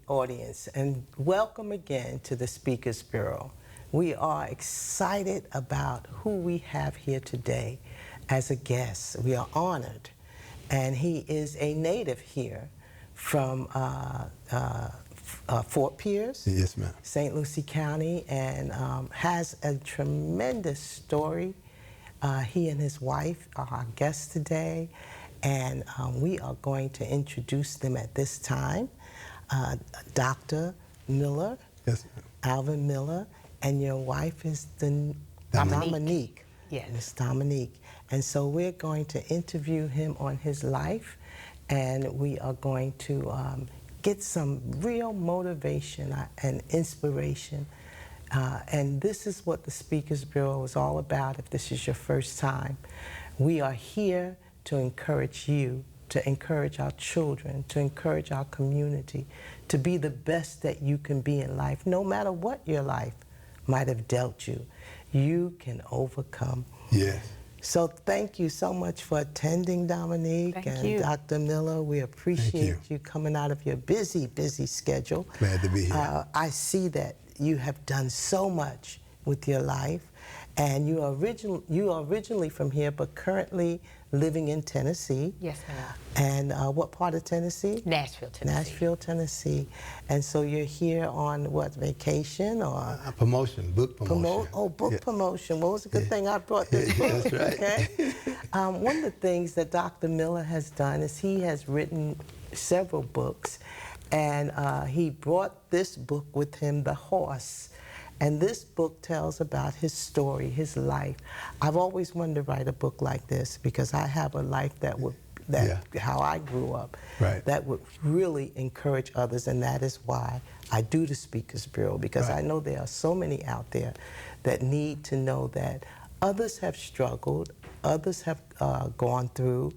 audience, and welcome again to the Speakers Bureau. We are excited about who we have here today as a guest. We are honored, and he is a native here from Fort Pierce, Yes, ma'am. St. Lucie County, and has a tremendous story. He and his wife are our guests today, and we are going to introduce them at this time. Dr. Miller, Yes, ma'am. Alvin Miller, and your wife is the Dominique. Yes. Miss Dominique. And so we're going to interview him on his life, and we are going to get some real motivation and inspiration. And this is what the Speakers Bureau is all about if this is your first time. We are here to encourage you, to encourage our children, to encourage our community, to be the best that you can be in life. No matter what your life might have dealt you, you can overcome. Yes. So thank you so much for attending, Dominique. Thank you. Dr. Miller. We appreciate you coming out of your busy, busy schedule. Glad to be here. I see that you have done so much with your life, and you are originally from here, but currently living in Tennessee. Yes, ma'am. And what part of Tennessee? Nashville, Tennessee. Nashville, Tennessee. And so you're here on what, vacation or? Promotion, book promotion. Book promotion. What was a good thing I brought this book? That's right. Okay. One of the things that Dr. Miller has done is he has written several books, and he brought this book with him, The Horse. And this book tells about his story, his life. I've always wanted to write a book like this because I have a life how I grew up, Right. that would really encourage others, and that is why I do the Speakers Bureau, because Right. I know there are so many out there that need to know that others have struggled, others have gone through,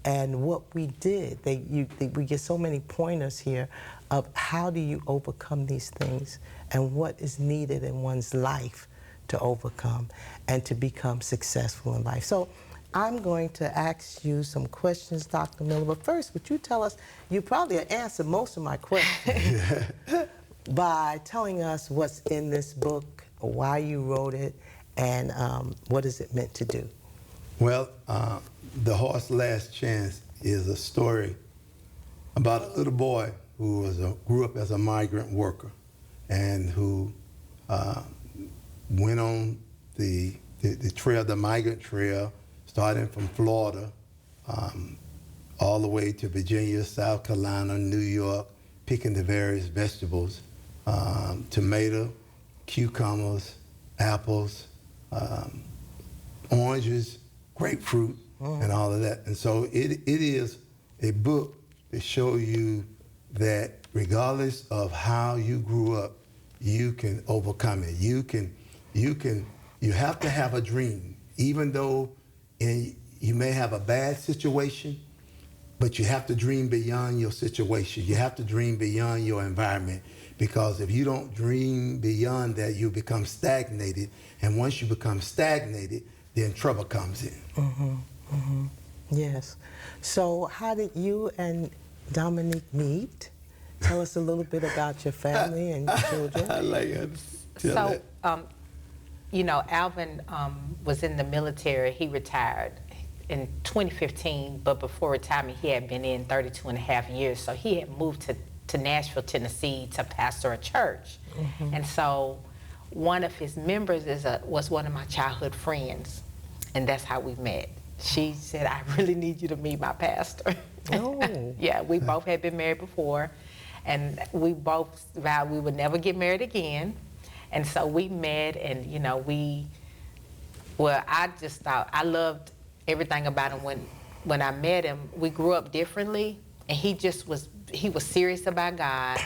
and what we did, we get so many pointers here of how do you overcome these things and what is needed in one's life to overcome and to become successful in life. So I'm going to ask you some questions, Dr. Miller, but first, would you tell us, you probably answered most of my questions by telling us what's in this book, why you wrote it, and what is it meant to do? Well, The Horse Last Chance is a story about a little boy who grew up as a migrant worker and who went on the trail, the migrant trail, starting from Florida all the way to Virginia, South Carolina, New York, picking the various vegetables, tomato, cucumbers, apples, oranges, grapefruit, and all of that. And so it is a book to show you that regardless of how you grew up, you can overcome it. You have to have a dream, even though you may have a bad situation, but you have to dream beyond your situation. You have to dream beyond your environment, because if you don't dream beyond that, you become stagnated. And once you become stagnated, then trouble comes in. Mm-hmm, mm-hmm. Yes. So how did you and Dominique meet? Tell us a little bit about your family and your children. I like it. So, you know, Alvin was in the military. He retired in 2015, but before retirement, he had been in 32 and a half years. So he had moved to Nashville, Tennessee to pastor a church. Mm-hmm. And so one of his members was one of my childhood friends, and that's how we met. She said, I really need you to meet my pastor. Oh. Yeah, we both had been married before, and we both vowed we would never get married again. And so we met, and you know, I just thought, I loved everything about him when I met him. We grew up differently, and he was serious about God.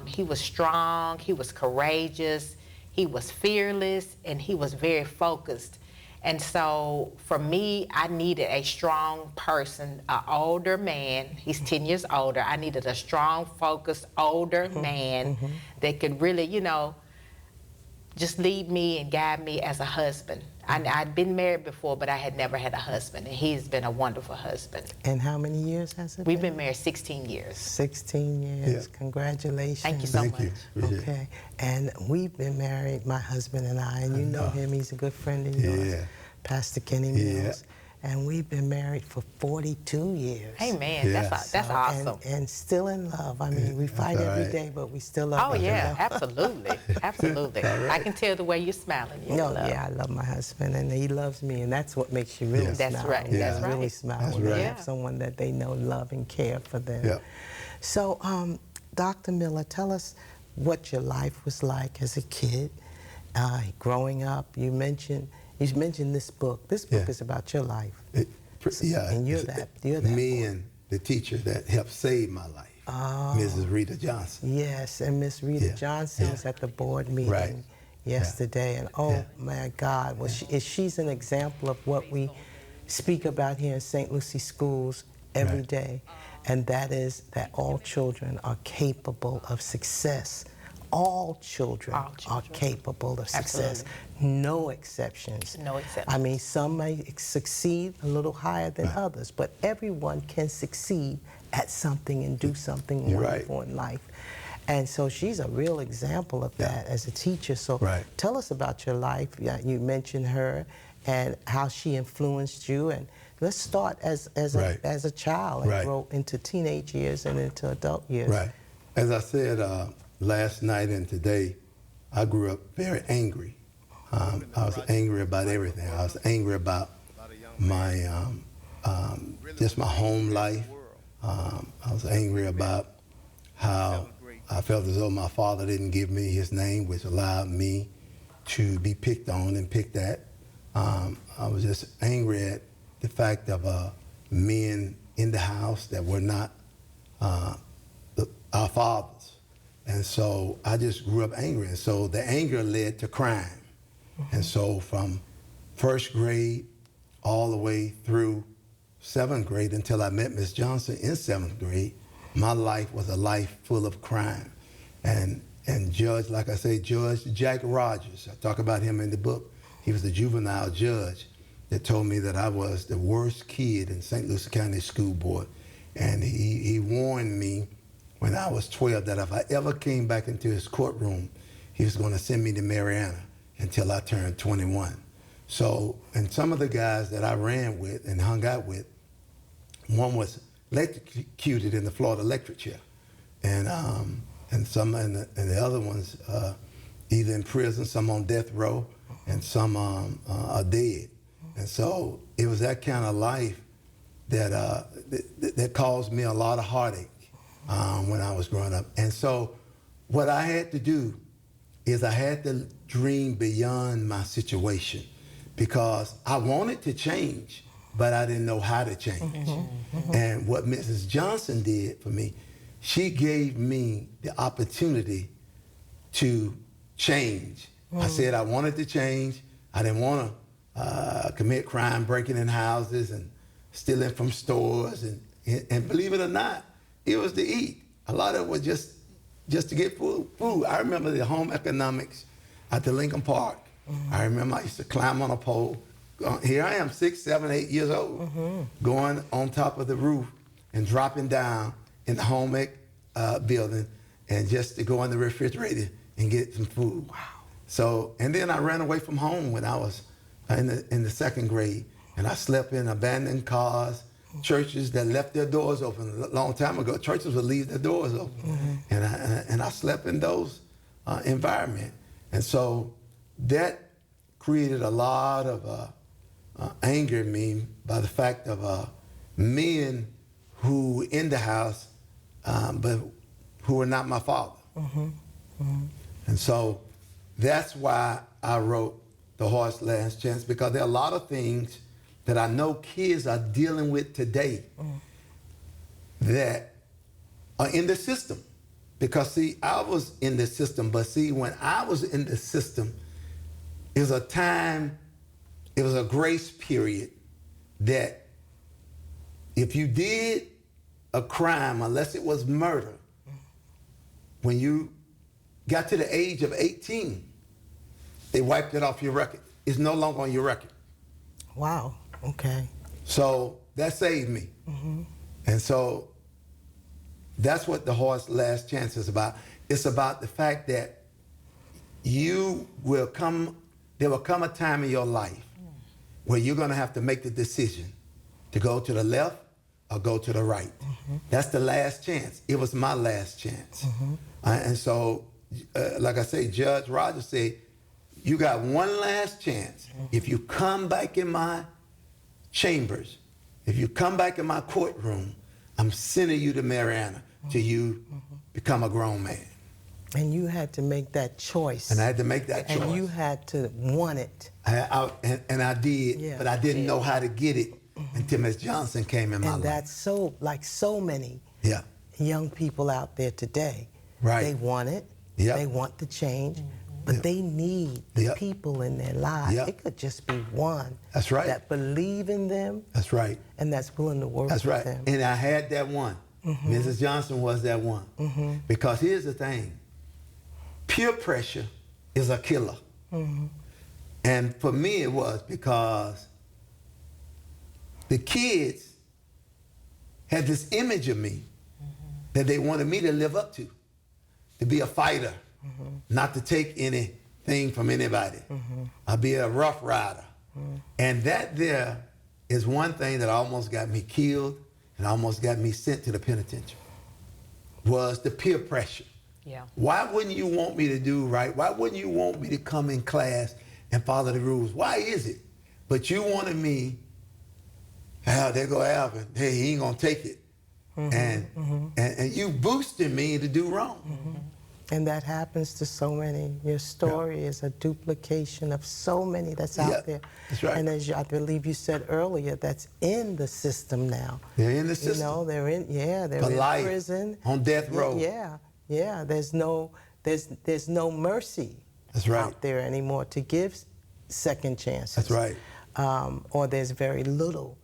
He was strong, he was courageous, he was fearless, and he was very focused. And so for me, I needed a strong person, an older man. He's 10 years older. I needed a strong, focused, older man that could really, you know, just lead me and guide me as a husband. I'd been married before, but I had never had a husband, and he's been a wonderful husband. And how many years has it We've been? been married 16 years. 16 years. Yeah. Congratulations. Thank you so Thank much. you. Appreciate it. Okay. And we've been married, my husband and I, and you know him, he's a good friend of yours, Yeah. Pastor Kenny Yeah. Mills. And we've been married for 42 years. Amen. Yeah. That's So, awesome. And still in love. I mean, we fight all every right. day, but we still love Oh each yeah, other. absolutely, absolutely. I can tell the way you're smiling. You're No, in love. yeah, I love my husband, and he loves me, and that's what makes you really Yeah. smile. That's right, You that's really right. smile That's when they right. have Yeah. someone that they know love and care for them. Yeah. So, Dr. Miller, tell us what your life was like as a kid, growing up. You mentioned this book. This book Yeah. is about your life. Yeah. And you're it's- that Me boy. and the teacher that helped save my life, Mrs. Rita Johnson. Yes, and Miss Rita Yeah. Johnson Yeah. was at the board meeting Right. yesterday, and oh Yeah. my God, well, she's an example of what we speak about here in St. Lucie schools every Right. day, and that is that all children are capable of success. All children, All are children. capable of success. No exceptions. No exceptions. I mean, some may succeed a little higher than others, but everyone can succeed at something and do something You're right. wonderful in life. And so she's a real example of that as a teacher. So Right. tell us about your life. Yeah, you mentioned her and how she influenced you. And let's start as Right. a child and Right. grow into teenage years and into adult years. Right. As I said last night and today, I grew up very angry. I was angry about everything. I was angry about my just my home life. I was angry about how I felt as though my father didn't give me his name, which allowed me to be picked on and picked at. I was just angry at the fact of men in the house that were not our fathers. And so I just grew up angry. And so the anger led to crime. And so from first grade all the way through 7th grade until I met Miss Johnson in 7th grade, my life was a life full of crime. And Judge, like I say, Judge Jack Rogers, I talk about him in the book. He was the juvenile judge that told me that I was the worst kid in St. Lucie County School Board. And he warned me when I was 12 that if I ever came back into his courtroom, he was going to send me to Mariana until I turned 21. So, and some of the guys that I ran with and hung out with, one was electrocuted in the Florida electric chair, and the other ones either in prison, some on death row, and some are dead. And so it was that kind of life that caused me a lot of heartache when I was growing up. And so what I had to do is I had to dream beyond my situation, because I wanted to change, but I didn't know how to change. And what Mrs. Johnson did for me, she gave me the opportunity to change. I said I wanted to change. I didn't want to commit crime, breaking in houses and stealing from stores. And believe it or not, it was to eat. A lot of it was just to get food. I remember the home economics at the Lincoln Park. I remember I used to climb on a pole. Here I am, 6, 7, 8 years old, going on top of the roof and dropping down in the home ec building, and just to go in the refrigerator and get some food. Wow. So, and then I ran away from home when I was in the 2nd grade, and I slept in abandoned cars, churches that left their doors open a long time ago. Churches would leave their doors open, and I slept in those environments. And so that created a lot of anger in me by the fact of men who in the house, but who were not my father. And so that's why I wrote The Horse Last Chance, because there are a lot of things that I know kids are dealing with today that are in the system. Because see, I was in the system, but see, when I was in the system, it was a time, it was a grace period that if you did a crime, unless it was murder, when you got to the age of 18, They wiped it off your record. It's no longer on your record. Wow. Okay. So that saved me. And so that's what the horse last chance is about. It's about the fact that there will come a time in your life where you're going to have to make the decision to go to the left or go to the right. That's the last chance. It was my last chance. And so, like I say, Judge Rogers said, you got one last chance. If you come back in my chambers, if you come back in my courtroom, I'm sending you to Mariana till you become a grown man. And you had to make that choice. And I had to make that choice. And you had to want it. And I did, Yeah. but I didn't know how to get it until Miss Johnson came in my life. And that's so, like so many Yeah. young people out there today. Right. They want it. Yep. They want the change. But they need the Yep. people in their lives. Yep. It could just be one. That's right. That believe in them That's right. and that's willing to work That's with right. them. And I had that one. Mrs. Johnson was that one. Because here's the thing. Peer pressure is a killer. And for me it was because the kids had this image of me that they wanted me to live up to be a fighter, not to take anything from anybody. I'll be a rough rider. And that there is one thing that almost got me killed and almost got me sent to the penitentiary, was the peer pressure. Yeah. Why wouldn't you want me to do right? Why wouldn't you want me to come in class and follow the rules? Why is it? But you wanted me, there go Alvin. Hey, he ain't gonna take it. And you boosted me to do wrong. And that happens to so many. Your story is a duplication of so many that's out there. That's right. And as I believe you said earlier, that's in the system now. They're in the system. You know, they're in For life, prison. on death row. Yeah. There's no mercy That's right. out there anymore to give second chances. That's right. Or there's very little.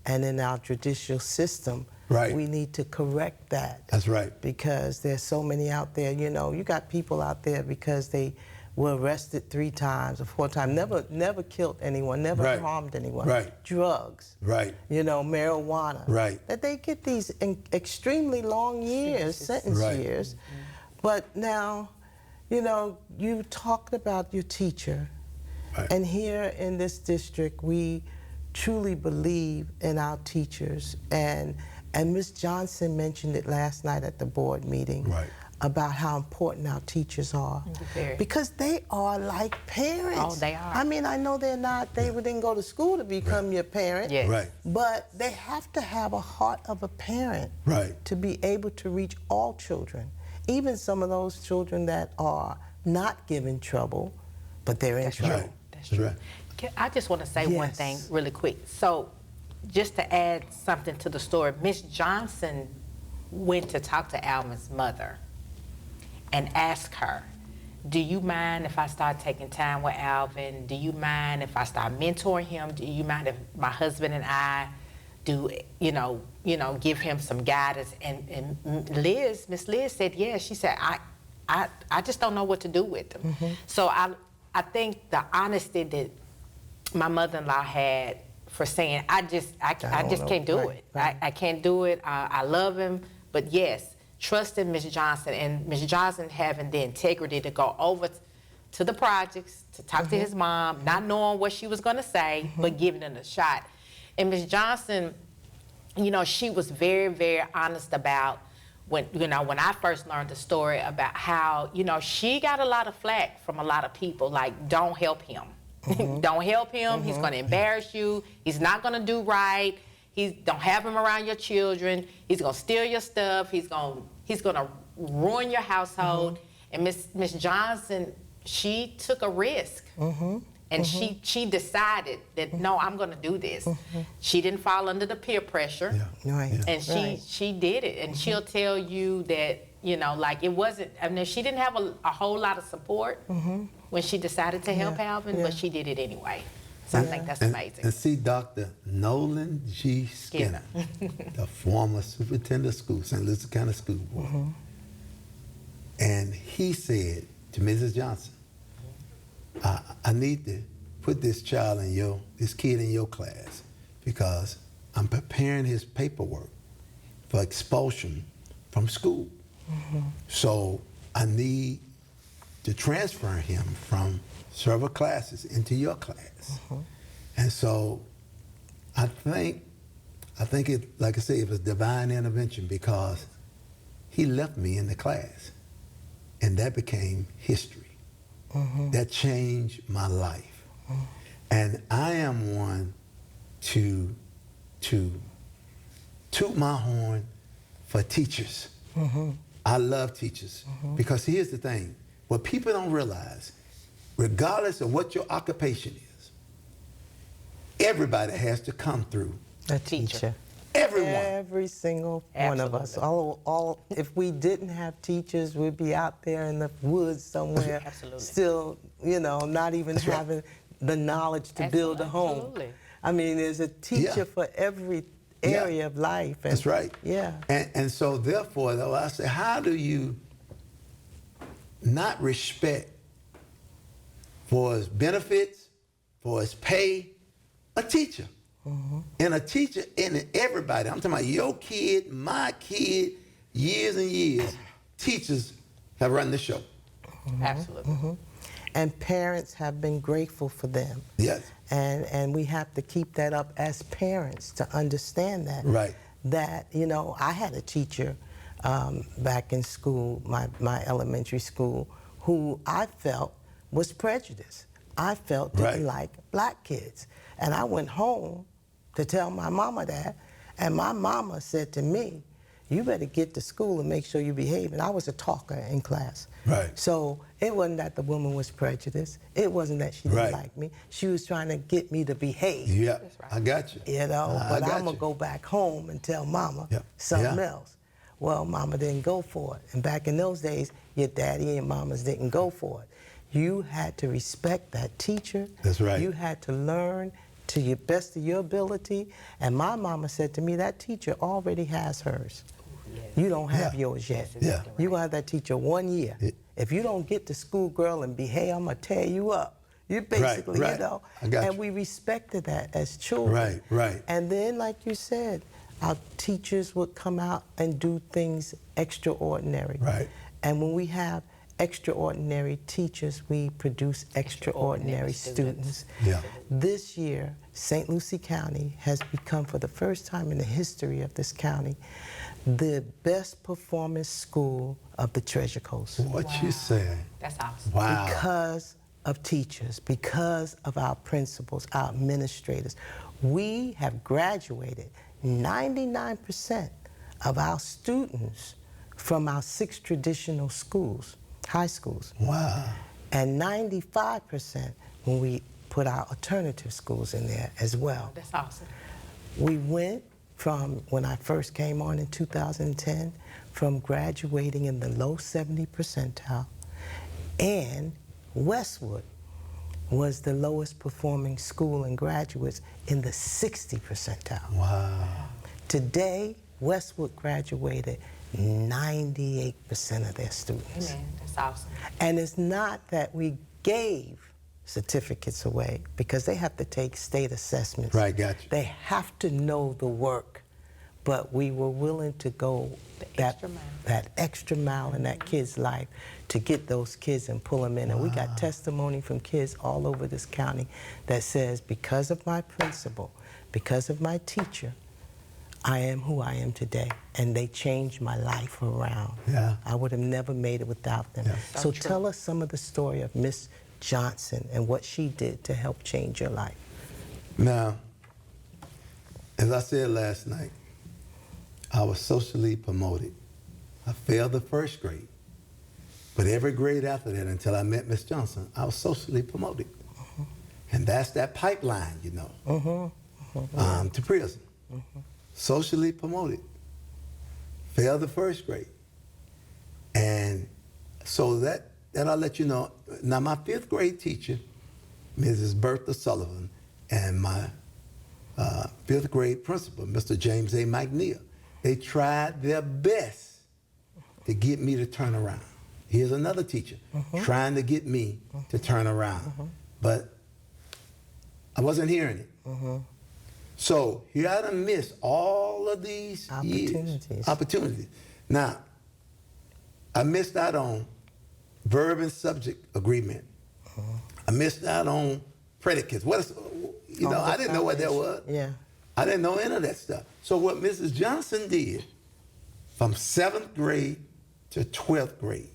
And in our judicial system, Right. we need to correct that. That's right. Because there's so many out there, you know, you got people out there because they were arrested 3 times or 4 times, never killed anyone, never Right. harmed anyone. Right. Drugs. Right. You know, marijuana. Right. That they get these extremely long years, sentence Right. years. But now, you know, you talked about your teacher. Right. And here in this district, we truly believe in our teachers. And Ms. Johnson mentioned it last night at the board meeting about how important our teachers are. Very. Because they are like parents. Oh, they are. I mean, I know they're not, they didn't go to school to become your parent. Yes. Right. But they have to have a heart of a parent Right. to be able to reach all children, even some of those children that are not given trouble, but they're in trouble. Right. That's right. I just want to say one Yes. thing really quick. So, just to add something to the story, Miss Johnson went to talk to Alvin's mother and asked her, do you mind if I start taking time with Alvin? Do you mind if I start mentoring him? Do you mind if my husband and I do, give him some guidance? And Miss Liz said yes. She said, I just don't know what to do with him. So I think the honesty that my mother-in-law had for saying, I just can't do it. Right. I can't do it. I love him, but yes, trusting Ms. Johnson, and Ms. Johnson having the integrity to go over to the projects, to talk to his mom, not knowing what she was gonna say, but giving it a shot. And Ms. Johnson, she was very, very honest about when I first learned the story about how, she got a lot of flack from a lot of people, like, don't help him. Don't help him. He's going to embarrass you. He's not going to do right. Don't have him around your children. He's going to steal your stuff. He's going to ruin your household. And Miss Johnson, she took a risk. And she decided that, no, I'm going to do this. She didn't fall under the peer pressure. Right. And she did it. And she'll tell you that, like it wasn't, she didn't have a whole lot of support when she decided to help Alvin, but she did it anyway. So I think that's amazing. And see Dr. Nolan G. Skinner, the former superintendent of schools, St. Lucie County School Board. And he said to Mrs. Johnson, I need to put this kid in your class because I'm preparing his paperwork for expulsion from school. So I need to transfer him from several classes into your class. And so I think it, like I say, it was divine intervention because he left me in the class, and that became history. That changed my life. And I am one to toot my horn for teachers. I love teachers because here's the thing. What people don't realize, regardless of what your occupation is, everybody has to come through. A teacher. Everyone. Every single one of us. All. If we didn't have teachers, we'd be out there in the woods somewhere, still, not even having the knowledge to build a home. Absolutely. I mean, there's a teacher for every area of life. And, that's right. Yeah. And so therefore, though, I say, how do you not respect for his benefits, for his pay, a teacher? And a teacher, and everybody, I'm talking about your kid, my kid, years and years, teachers have run the show. Absolutely. And parents have been grateful for them. Yes. And we have to keep that up as parents to understand that. Right. That, I had a teacher back in school, my elementary school, who I felt was prejudiced. I felt didn't like black kids. And I went home to tell my mama that, and my mama said to me, you better get to school and make sure you behave. And I was a talker in class. Right. So it wasn't that the woman was prejudiced. It wasn't that she didn't like me. She was trying to get me to behave. Yeah, I got you. But I'm going to go back home and tell mama something else. Well, mama didn't go for it. And back in those days, your daddy and mamas didn't go for it. You had to respect that teacher. That's right. You had to learn to your best of your ability. And my mama said to me, that teacher already has hers. You don't have yours yet. Yeah. You're going to have that teacher 1 year. If you don't get to school, girl, and behave, I'm going to tear you up. You basically, I got and you. we respected that as children. Right. And then, like you said, our teachers would come out and do things extraordinary. Right. And when we have extraordinary teachers, we produce extraordinary students. Yeah. This year, St. Lucie County has become, for the first time in the history of this county, the best performance school of the Treasure Coast. What you say? That's awesome. Wow. Because of teachers, because of our principals, our administrators. We have graduated 99% of our students from our 6 traditional schools, high schools. Wow. And 95% when we put our alternative schools in there as well. That's awesome. We went from, when I first came on in 2010, from graduating in the low 70 percentile, and Westwood was the lowest performing school in graduates in the 60 percentile. Wow. Today, Westwood graduated 98% of their students. Amen. That's awesome. And it's not that we gave certificates away, because they have to take state assessments. Right, got you. They have to know the work, but we were willing to go that extra mile in that kid's life to get those kids and pull them in. And we got testimony from kids all over this county that says, because of my principal, because of my teacher, I am who I am today, and they changed my life around. Yeah. I would have never made it without them. Yeah. So tell us some of the story of Miss Johnson and what she did to help change your life. Now, as I said last night, I was socially promoted. I failed the first grade, but every grade after that, until I met Miss Johnson, I was socially promoted. And that's that pipeline, you know, to prison. Socially promoted. Failed the first grade. And so that I'll let you know. Now, my 5th grade teacher, Mrs. Bertha Sullivan, and my 5th grade principal, Mr. James A. McNeil, they tried their best to get me to turn around. here's another teacher trying to get me to turn around. But I wasn't hearing it. So here I done missed all of these opportunities. Now, I missed out on verb and subject agreement. I missed out on predicates. What is, I didn't know what that was. Yeah. I didn't know any of that stuff. So what Mrs. Johnson did from 7th grade to 12th grade,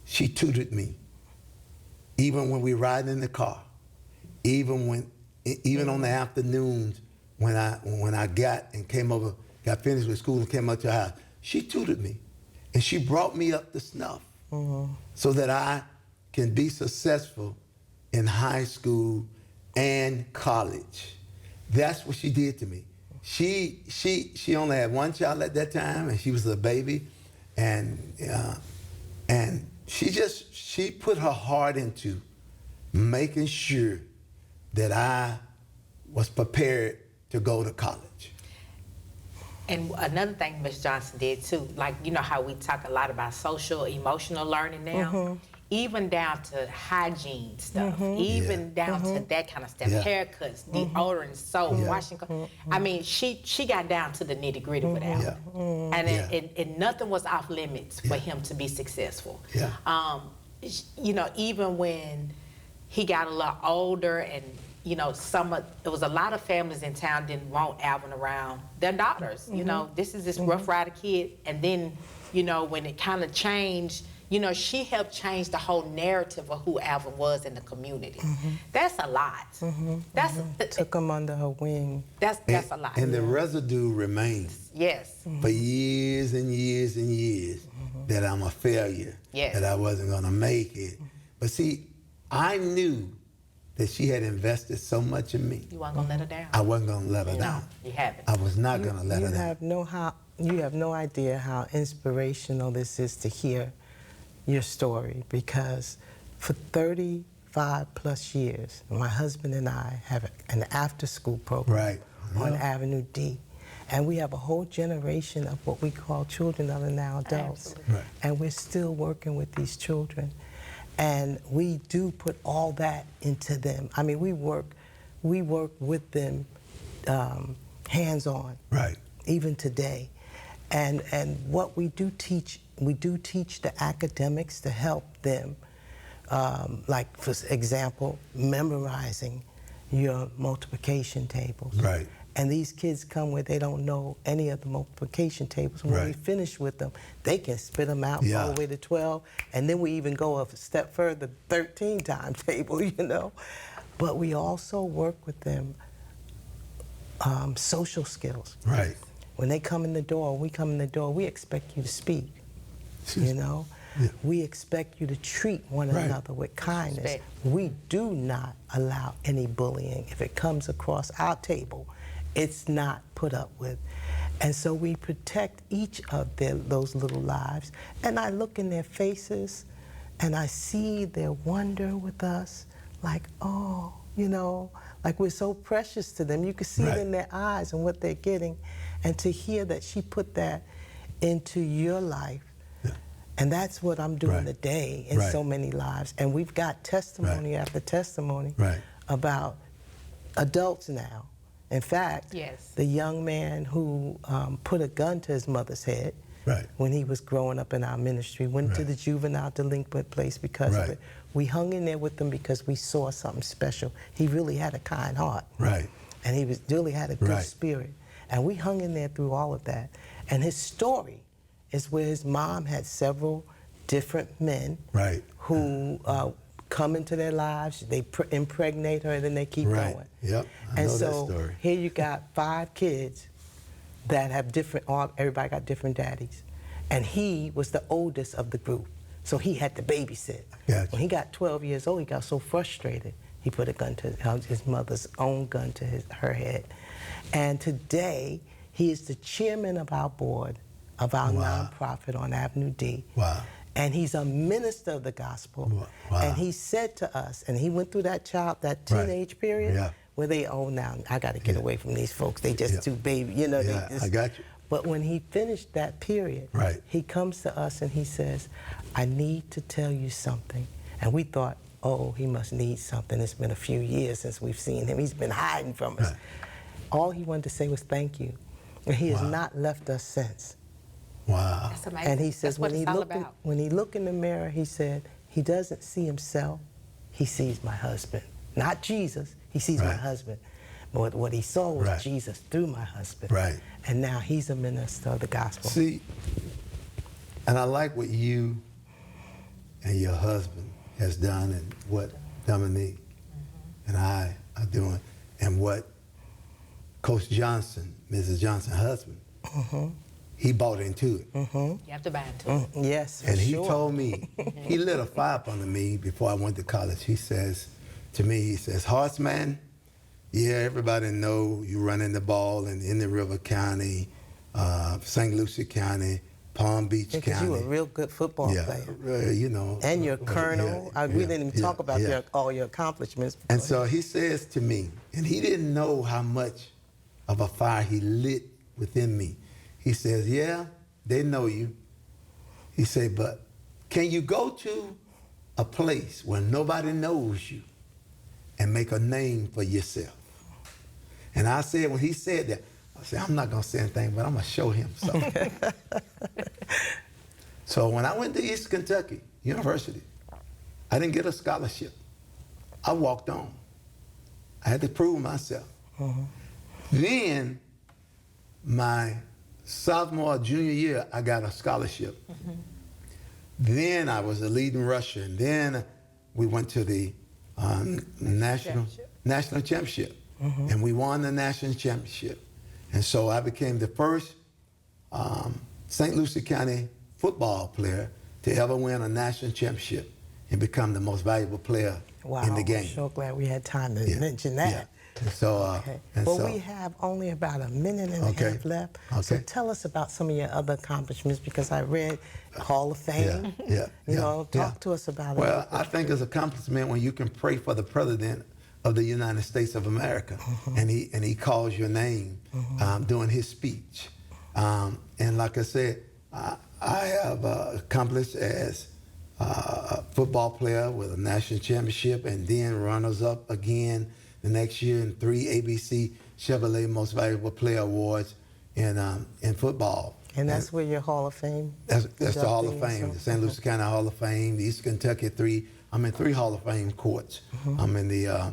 she tutored me. Even when we ride in the car, even on the afternoons when I got finished with school and came up to her house, she tutored me. And she brought me up to snuff so that I can be successful in high school and college. That's what she did to me. She only had one child at that time, and she was a baby, and she put her heart into making sure that I was prepared to go to college. And another thing Ms. Johnson did too, like, you know how we talk a lot about social, emotional learning now? Even down to hygiene stuff, even down to that kind of stuff, haircuts, deodorant, soap, washing. I mean, she got down to the nitty gritty with Alvin. And nothing was off limits for him to be successful. Even when he got a lot older and there was a lot of families in town didn't want Alvin around their daughters. This is this Rough Rider kid. And then, when it kind of changed, she helped change the whole narrative of who Alvin was in the community. That's a lot. Took him under her wing. That's a lot. And the residue remains. Yes. For years and years and years that I'm a failure. Yes. That I wasn't gonna make it. But see, I knew that she had invested so much in me. You weren't gonna let her down. I wasn't gonna let her down. You haven't. I was not gonna let her down. You have no idea how inspirational this is to hear your story, because for 35 plus years, my husband and I have an after-school program on Avenue D. And we have a whole generation of what we call children that are now adults. And we're still working with these children. And we do put all that into them. I mean, we work with them hands-on, even today. And what we do teach the academics to help them, like, for example, memorizing your multiplication tables. And these kids come where they don't know any of the multiplication tables. When we finish with them, they can spit them out all the way to 12. And then we even go a step further, 13 times table, But we also work with them social skills. When they come in the door, we expect you to speak, We expect you to treat one another with kindness. Respect. We do not allow any bullying. If it comes across our table, it's not put up with. And so we protect each of those little lives. And I look in their faces and I see their wonder with us, like, oh, like we're so precious to them. You can see it in their eyes and what they're getting. And to hear that she put that into your life, and that's what I'm doing today in so many lives. And we've got testimony after testimony about adults now. In fact, the young man who put a gun to his mother's head when he was growing up in our ministry, went to the juvenile delinquent place because of it. We hung in there with him because we saw something special. He really had a kind heart. And he really had a good spirit. And we hung in there through all of that. And his story is where his mom had several different men who come into their lives, they impregnate her, and then they keep going. I know that story. Here you got 5 kids that have everybody got different daddies. And he was the oldest of the group, so he had to babysit. When he got 12 years old, he got so frustrated, he put a gun to his mother's own gun to her head. And today, he is the chairman of our board of our nonprofit on Avenue D. And he's a minister of the gospel. And he said to us, and he went through that teenage period where now I got to get away from these folks. They just too baby, I got you. But when he finished that period, Right. he comes to us and he says, I need to tell you something. And we thought, oh, he must need something. It's been a few years since we've seen him. He's been hiding from us. Right. All he wanted to say was thank you. And he has Wow. not left us since. Wow. That's amazing. And he says That's what it's all when about. he look in the mirror, he said, he doesn't see himself, he sees my husband. Not Jesus, he sees my Right. husband. But what he saw was Right. Jesus through my husband. Right. And now he's a minister of the gospel. See, and I like what you and your husband has done and what Dominique and I are doing and what Coach Johnson, Mrs. Johnson's husband, he bought into it. You have to buy into it. Yes, for And he sure. told me, he lit a fire up under me before I went to college. He says to me, he says, Horseman, yeah, everybody know you running the ball in the River County, St. Lucie County, Palm Beach Because County. you were a real good football player. You know. And you're a colonel. We didn't even talk about all your accomplishments. And so he says to me, and he didn't know how much of a fire he lit within me. He says, yeah, they know you. He said, but can you go to a place where nobody knows you and make a name for yourself? And I said, when he said that, I said, I'm not going to say anything, but I'm going to show him something. So when I went to East Kentucky University, I didn't get a scholarship. I walked on. I had to prove myself. Then, my sophomore, junior year, I got a scholarship. Then I was a leading rusher, and then we went to the national championship, and we won the national championship. And so I became the first St. Lucie County football player to ever win a national championship and become the most valuable player in the game. I'm so glad we had time to mention that. Yeah. And so, Okay. Well, we have only about a minute and a half left. So Okay. tell us about some of your other accomplishments, because I read Hall of Fame. Talk to us about it. Well, I think it's an accomplishment when you can pray for the president of the United States of America, and he calls your name during his speech. And like I said, I have accomplished as a football player with a national championship, and then runners-up again the next year in 3 ABC Chevrolet Most Valuable Player Awards in football. And that's where your Hall of Fame? That's the Hall of inductees Fame, are? the St. Lucie County Hall of Fame, the East Kentucky 3. I'm in 3 Hall of Fame courts. I'm in the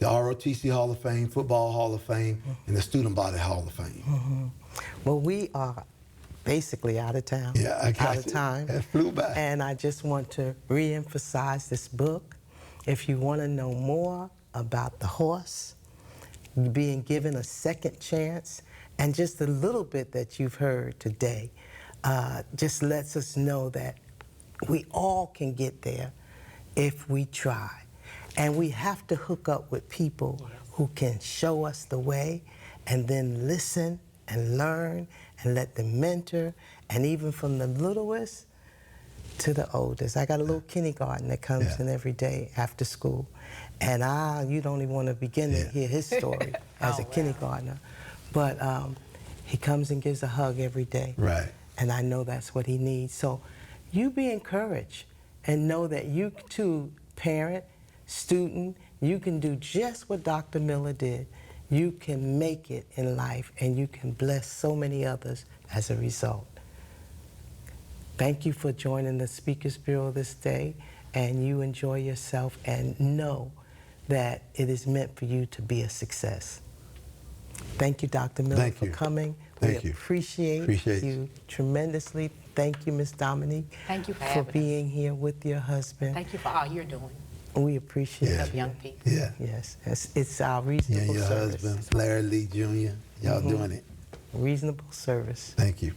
ROTC Hall of Fame, Football Hall of Fame, and the Student Body Hall of Fame. Well, we are basically out of town. Yeah, I got out of you. time. It flew by. And I just want to reemphasize this book. If you want to know more about the horse, being given a second chance, and just a little bit that you've heard today, just lets us know that we all can get there if we try. And we have to hook up with people who can show us the way, and then listen and learn and let them mentor, and even from the littlest to the oldest. I got a little kindergarten that comes in every day after school, and you don't even want to begin to hear his story as a kindergartner. But he comes and gives a hug every day. Right. And I know that's what he needs. So you be encouraged and know that you too, parent, student, you can do just what Dr. Miller did. You can make it in life, and you can bless so many others as a result. Thank you for joining the Speakers Bureau this day, and you enjoy yourself, and know that it is meant for you to be a success. Thank you, Dr. Miller, for coming. Thank we you. appreciate you tremendously. Thank you, Ms. Dominique, Thank you for for having us. being here with your husband. Thank you for all you're doing. We appreciate Help it. young people. Yeah. Yes, it's our You reasonable and your service. husband, Larry Lee Jr., y'all doing it. Reasonable service. Thank you.